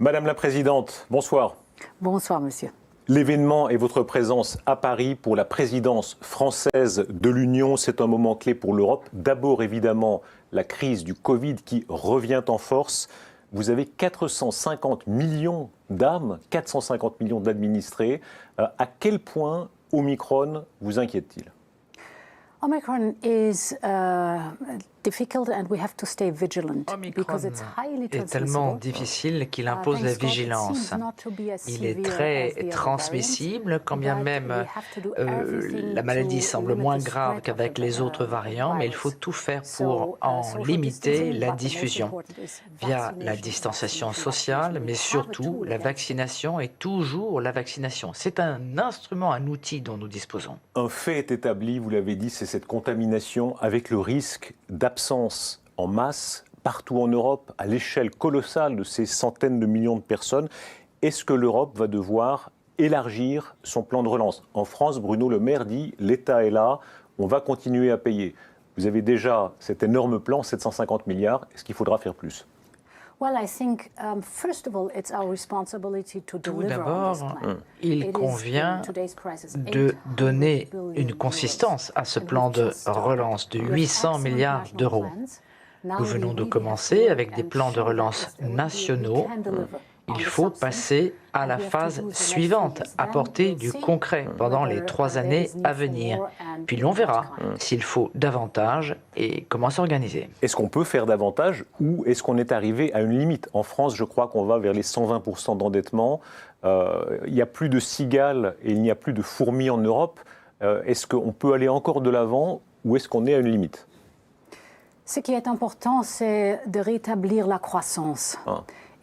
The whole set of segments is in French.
Madame la Présidente, bonsoir. Bonsoir, monsieur. L'événement et votre présence à Paris pour la présidence française de l'Union, c'est un moment clé pour l'Europe. D'abord, évidemment, la crise du Covid qui revient en force. Vous avez 450 millions d'âmes, 450 millions d'administrés. À quel point Omicron vous inquiète-t-il ? Omicron is difficult and we have to stay vigilant because it's highly est tellement transmissible. difficile qu'il impose la vigilance. Il est très transmissible, quand bien même la maladie semble moins grave qu'avec les autres variants, mais il faut tout faire pour en limiter la diffusion via la distanciation sociale, mais surtout la vaccination et toujours la vaccination. C'est un instrument, un outil dont nous disposons. Un fait est établi, vous l'avez dit, c'est cette contamination avec le risque d'absence en masse partout en Europe, à l'échelle colossale de ces centaines de millions de personnes. Est-ce que l'Europe va devoir élargir son plan de relance ? En France, Bruno Le Maire dit « l'État est là, on va continuer à payer ». Vous avez déjà cet énorme plan, 750 milliards, est-ce qu'il faudra faire plus ? Tout d'abord, il convient de donner une consistance à ce plan de relance de 800 milliards d'euros. Nous venons de commencer avec des plans de relance nationaux. Il faut passer à la phase suivante, apporter du concret pendant les 3 années à venir. Puis l'on verra s'il faut davantage et comment s'organiser. Est-ce qu'on peut faire davantage ou est-ce qu'on est arrivé à une limite ? En France, je crois qu'on va vers les 120% d'endettement. Il n'y a plus de cigales et il n'y a plus de fourmis en Europe. Est-ce qu'on peut aller encore de l'avant ou est-ce qu'on est à une limite ? Ce qui est important, c'est de rétablir la croissance.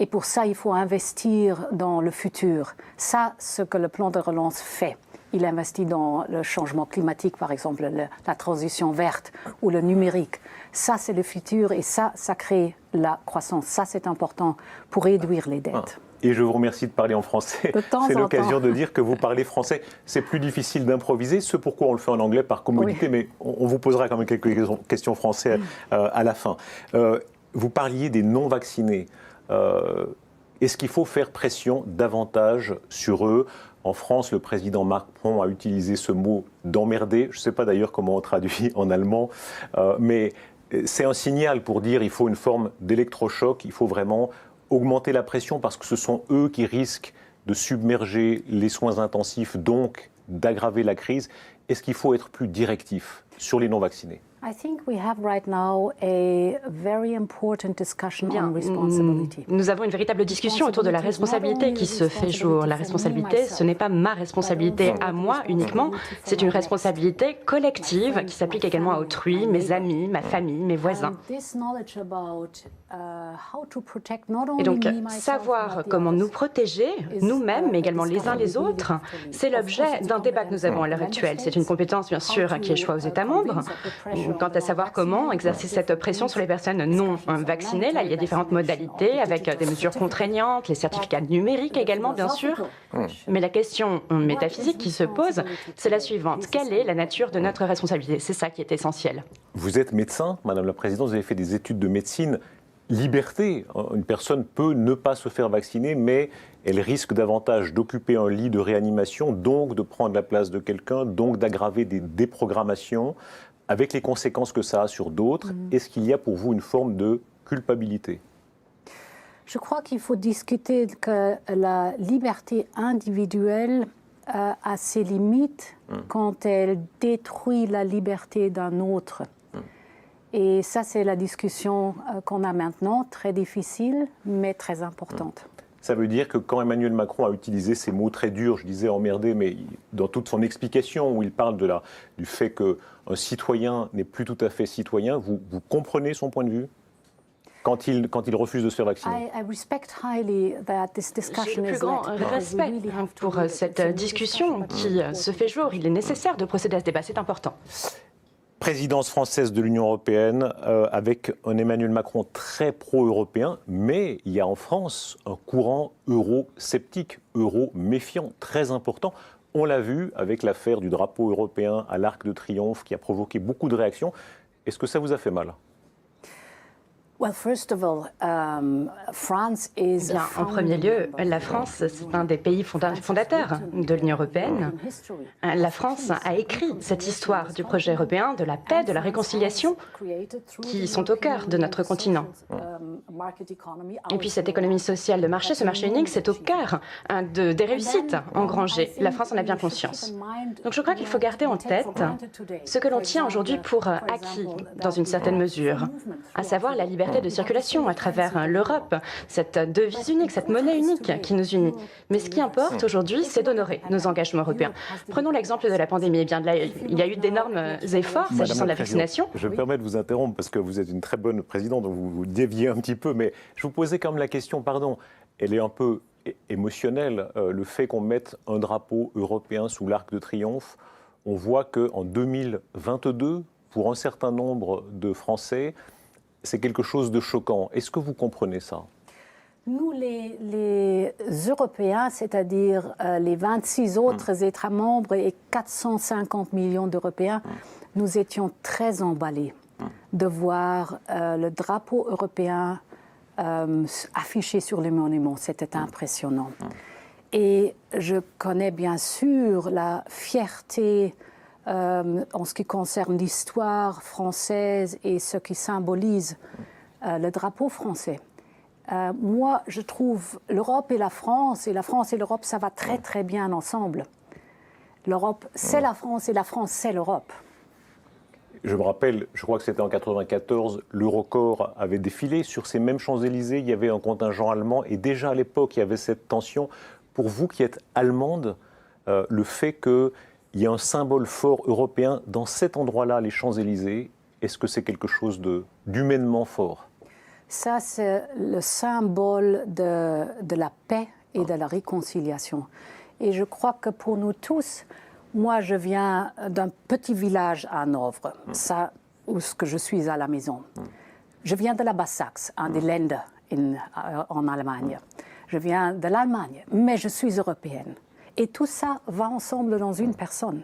Et pour ça, il faut investir dans le futur. Ça, ce que le plan de relance fait. Il investit dans le changement climatique, par exemple, la transition verte ou le numérique. Ça, c'est le futur et ça crée la croissance. Ça, c'est important pour réduire les dettes. Et je vous remercie de parler en français. C'est l'occasion de dire que vous parlez français. C'est plus difficile d'improviser, ce pourquoi on le fait en anglais par commodité, mais on vous posera quand même quelques questions françaises à la fin. Vous parliez des non-vaccinés. Est-ce qu'il faut faire pression davantage sur eux ? En France, le président Macron a utilisé ce mot d'emmerder. Je ne sais pas d'ailleurs comment on traduit en allemand, mais c'est un signal pour dire qu'il faut une forme d'électrochoc, il faut vraiment augmenter la pression parce que ce sont eux qui risquent de submerger les soins intensifs, donc d'aggraver la crise. Est-ce qu'il faut être plus directif sur les non-vaccinés ? Nous avons une véritable discussion autour de la responsabilité qui se fait jour. La responsabilité, ce n'est pas ma responsabilité à moi uniquement, c'est une responsabilité collective qui s'applique également à autrui, mes amis, ma famille, mes voisins. Et donc, savoir comment nous protéger, nous-mêmes, mais également les uns les autres, c'est l'objet d'un débat que nous avons à l'heure actuelle. C'est une compétence, bien sûr, qui échoit aux États membres. Quant à savoir comment exercer cette pression sur les personnes non vaccinées, là, il y a différentes modalités avec des mesures contraignantes, les certificats numériques également, bien sûr. Mais la question métaphysique qui se pose, c'est la suivante. Quelle est la nature de notre responsabilité ? C'est ça qui est essentiel. Vous êtes médecin, Madame la Présidente, vous avez fait des études de médecine. Liberté, une personne peut ne pas se faire vacciner, mais elle risque davantage d'occuper un lit de réanimation, donc de prendre la place de quelqu'un, donc d'aggraver des déprogrammations, avec les conséquences que ça a sur d'autres. Est-ce qu'il y a pour vous une forme de culpabilité ? Je crois qu'il faut discuter que la liberté individuelle a ses limites quand elle détruit la liberté d'un autre. Et ça, c'est la discussion qu'on a maintenant, très difficile, mais très importante. Ça veut dire que quand Emmanuel Macron a utilisé ces mots très durs, je disais emmerder, mais dans toute son explication où il parle du fait qu'un citoyen n'est plus tout à fait citoyen, vous comprenez son point de vue quand il refuse de se faire vacciner? J'ai le plus grand respect pour cette discussion qui se fait jour. Il est nécessaire de procéder à ce débat, c'est important. Présidence française de l'Union européenne avec un Emmanuel Macron très pro-européen, mais il y a en France un courant euro-sceptique, euro-méfiant, très important. On l'a vu avec l'affaire du drapeau européen à l'Arc de Triomphe qui a provoqué beaucoup de réactions. Est-ce que ça vous a fait mal ? Bien, en premier lieu, la France, c'est un des pays fondateurs de l'Union européenne. La France a écrit cette histoire du projet européen, de la paix, de la réconciliation, qui sont au cœur de notre continent. Et puis cette économie sociale de marché, ce marché unique, c'est au cœur des réussites engrangées. La France en a bien conscience. Donc je crois qu'il faut garder en tête ce que l'on tient aujourd'hui pour acquis, dans une certaine mesure, à savoir la liberté de circulation à travers l'Europe, cette devise unique, cette monnaie unique qui nous unit. Mais ce qui importe aujourd'hui, c'est d'honorer nos engagements européens. Prenons l'exemple de la pandémie. Eh bien, là, il y a eu d'énormes efforts s'agissant de la vaccination. Je me permets de vous interrompre parce que vous êtes une très bonne présidente, donc vous déviez un petit peu, mais je vous posais quand même la question, pardon, elle est un peu émotionnelle, le fait qu'on mette un drapeau européen sous l'Arc de Triomphe. On voit qu'en 2022, pour un certain nombre de Français, c'est quelque chose de choquant. Est-ce que vous comprenez ça? Nous, les Européens, c'est-à-dire les 26 autres États membres et 450 millions d'Européens, nous étions très emballés de voir le drapeau européen affiché sur les monuments. C'était impressionnant. Et je connais bien sûr la fierté en ce qui concerne l'histoire française et ce qui symbolise le drapeau français. Moi, je trouve l'Europe et la France et l'Europe, ça va très très bien ensemble. L'Europe, c'est la France et la France, c'est l'Europe. Je me rappelle, je crois que c'était en 1994, l'Eurocorps avait défilé sur ces mêmes Champs-Élysées, il y avait un contingent allemand et déjà à l'époque, il y avait cette tension. Pour vous qui êtes allemande, le fait qu'il y ait un symbole fort européen dans cet endroit-là, les Champs-Élysées, est-ce que c'est quelque chose d'humainement fort? Ça, c'est le symbole de la paix et de la réconciliation. Et je crois que pour nous tous, moi, je viens d'un petit village à Hanovre, ça, où je suis à la maison. Je viens de la Basse-Saxe, des Länder en Allemagne. Je viens de l'Allemagne, mais je suis européenne. Et tout ça va ensemble dans une personne.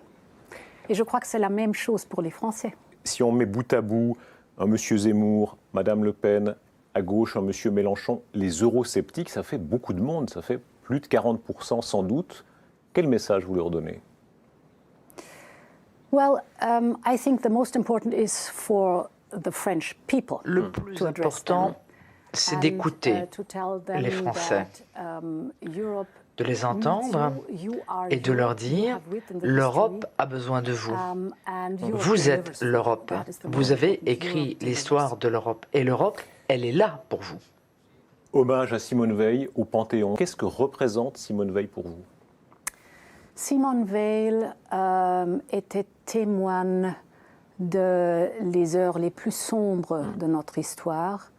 Et je crois que c'est la même chose pour les Français. Si on met bout à bout un monsieur Zemmour, madame Le Pen, à gauche un monsieur Mélenchon, les eurosceptiques, ça fait beaucoup de monde, ça fait plus de 40% sans doute. Quel message vous leur donnez? Well, I think the most important is for the French people. Le plus important, c'est d'écouter les Français, de les entendre et de leur dire « l'Europe a besoin de vous. Vous êtes l'Europe. Vous avez écrit l'histoire de l'Europe et l'Europe, elle est là pour vous. » Hommage à Simone Veil au Panthéon. Qu'est-ce que représente Simone Veil pour vous? Simone Veil était témoin des heures les plus sombres de notre histoire.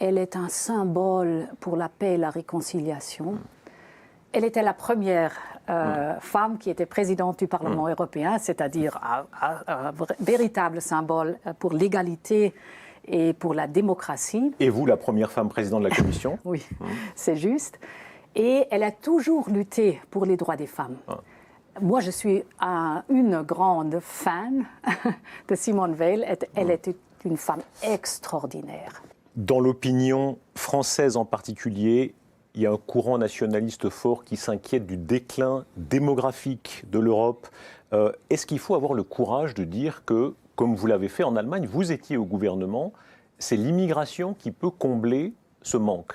Elle est un symbole pour la paix et la réconciliation. Elle était la première femme qui était présidente du Parlement européen, c'est-à-dire un véritable symbole pour l'égalité et pour la démocratie. Et vous, la première femme présidente de la Commission? Oui, c'est juste. Et elle a toujours lutté pour les droits des femmes. Moi, je suis une grande fan de Simone Veil. Elle était une femme extraordinaire. Dans l'opinion française en particulier, il y a un courant nationaliste fort qui s'inquiète du déclin démographique de l'Europe. Est-ce qu'il faut avoir le courage de dire que, comme vous l'avez fait en Allemagne, vous étiez au gouvernement, c'est l'immigration qui peut combler ce manque?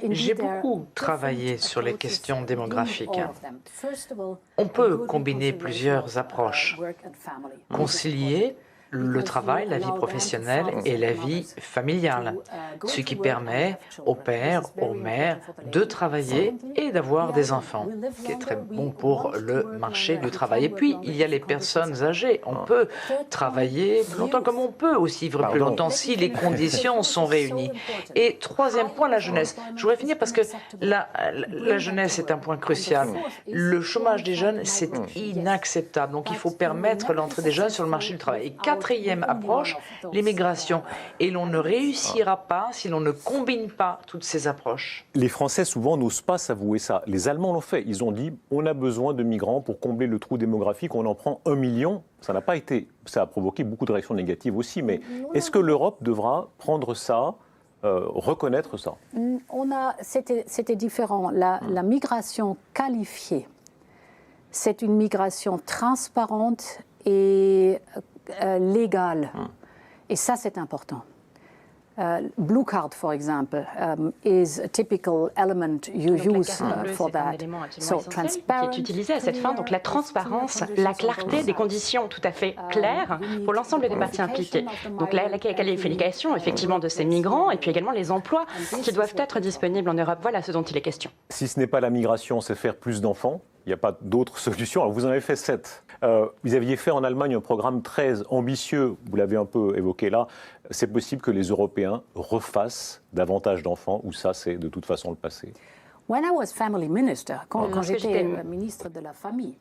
J'ai beaucoup travaillé sur les questions démographiques. On peut combiner plusieurs approches. Concilier le travail, la vie professionnelle et la vie familiale, ce qui permet aux pères, aux mères de travailler et d'avoir des enfants, qui est très bon pour le marché du travail. Et puis, il y a les personnes âgées. On peut travailler plus longtemps comme on peut aussi vivre plus longtemps si les conditions sont réunies. Et troisième point, la jeunesse. Je voudrais finir parce que la jeunesse est un point crucial. Le chômage des jeunes, c'est inacceptable. Donc, il faut permettre l'entrée des jeunes sur le marché du travail. Et quatrième approche, l'immigration. Et l'on ne réussira pas si l'on ne combine pas toutes ces approches. Les Français, souvent, n'osent pas s'avouer ça. Les Allemands l'ont fait. Ils ont dit on a besoin de migrants pour combler le trou démographique. On en prend 1 million. Ça n'a pas été. Ça a provoqué beaucoup de réactions négatives aussi. Mais est-ce que l'Europe devra prendre ça, reconnaître ça? C'était différent. La migration qualifiée, c'est une migration transparente et légale. Et ça, c'est important. Blue card, for example, is a typical element you use for that. So, transparent, qui est utilisé à cette fin, donc la transparence, la clarté des conditions tout à fait claires pour l'ensemble des parties impliquées. Donc la qualification, effectivement, de ces migrants et puis également les emplois qui doivent être disponibles en Europe. Voilà ce dont il est question. Si ce n'est pas la migration, c'est faire plus d'enfants. Il n'y a pas d'autre solution. Alors vous en avez fait 7. Vous aviez fait en Allemagne un programme très ambitieux, vous l'avez un peu évoqué là. C'est possible que les Européens refassent davantage d'enfants ou ça, c'est de toute façon le passé? When I was family minister, quand j'étais ministre de la famille,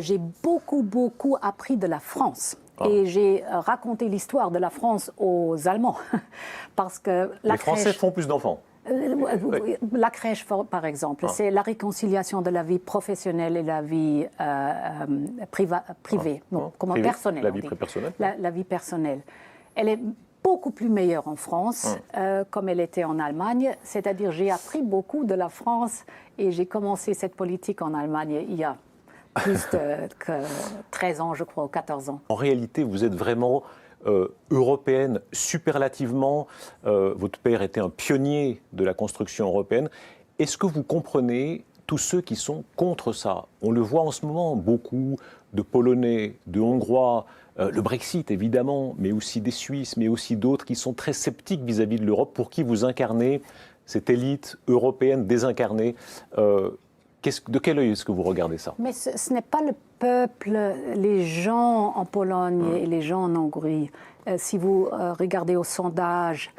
j'ai beaucoup appris de la France. Et j'ai raconté l'histoire de la France aux Allemands. Parce que les Français font plus d'enfants. La crèche, par exemple, c'est la réconciliation de la vie professionnelle et la vie privée, personnelle. La vie personnelle. La vie personnelle. Elle est beaucoup plus meilleure en France, comme elle était en Allemagne. C'est-à-dire, j'ai appris beaucoup de la France et j'ai commencé cette politique en Allemagne il y a plus que 13 ans, je crois, ou 14 ans. En réalité, vous êtes vraiment européenne superlativement. Votre père était un pionnier de la construction européenne. Est-ce que vous comprenez tous ceux qui sont contre ça? On le voit en ce moment, beaucoup de Polonais, de Hongrois, le Brexit évidemment, mais aussi des Suisses, mais aussi d'autres qui sont très sceptiques vis-à-vis de l'Europe, pour qui vous incarnez cette élite européenne désincarnée. De quel œil est-ce que vous regardez ça? Mais ce n'est pas le peuple, les gens en Pologne et les gens en Hongrie. Si vous regardez au sondage,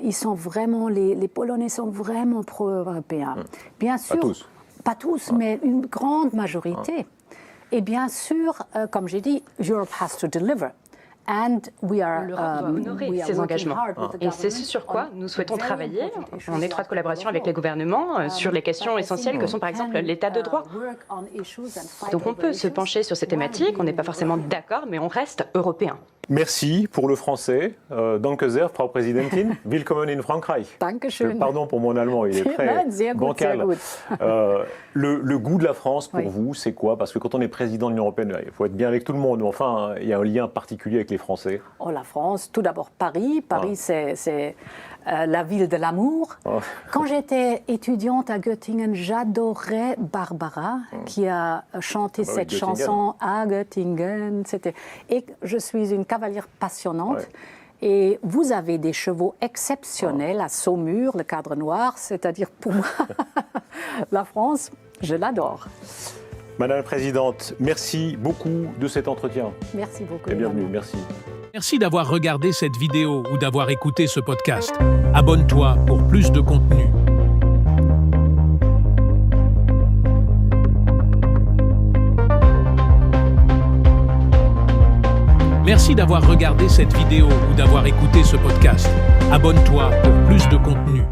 ils sont vraiment, les Polonais sont vraiment pro-européens. Bien sûr, pas tous, mais une grande majorité. Et bien sûr, comme j'ai dit, Europe has to deliver. L'Europe doit honorer ses engagements. Et c'est ce sur quoi nous souhaitons travailler en étroite collaboration avec les gouvernements sur les questions essentielles que sont par exemple l'état de droit. Donc on peut se pencher sur ces thématiques, on n'est pas forcément d'accord, mais on reste européen. Merci pour le français. Danke sehr, Frau Präsidentin. Willkommen in Frankreich. Dankeschön. Pardon pour mon allemand, il est très bancal. Le goût de la France pour vous, c'est quoi? Parce que quand on est président de l'Union européenne, il faut être bien avec tout le monde. Mais enfin, il y a un lien particulier avec les Français. Oh, la France, tout d'abord Paris. Paris, c'est la ville de l'amour. Quand j'étais étudiante à Göttingen, j'adorais Barbara, qui a chanté cette chanson à Göttingen. Et je suis une cavalière passionnante. Et vous avez des chevaux exceptionnels à Saumur, le cadre noir. C'est-à-dire, pour moi, la France, je l'adore. Madame la Présidente, merci beaucoup de cet entretien. Merci beaucoup. Et bienvenue, merci. Merci d'avoir regardé cette vidéo ou d'avoir écouté ce podcast. Abonne-toi pour plus de contenu. Merci d'avoir regardé cette vidéo ou d'avoir écouté ce podcast. Abonne-toi pour plus de contenu.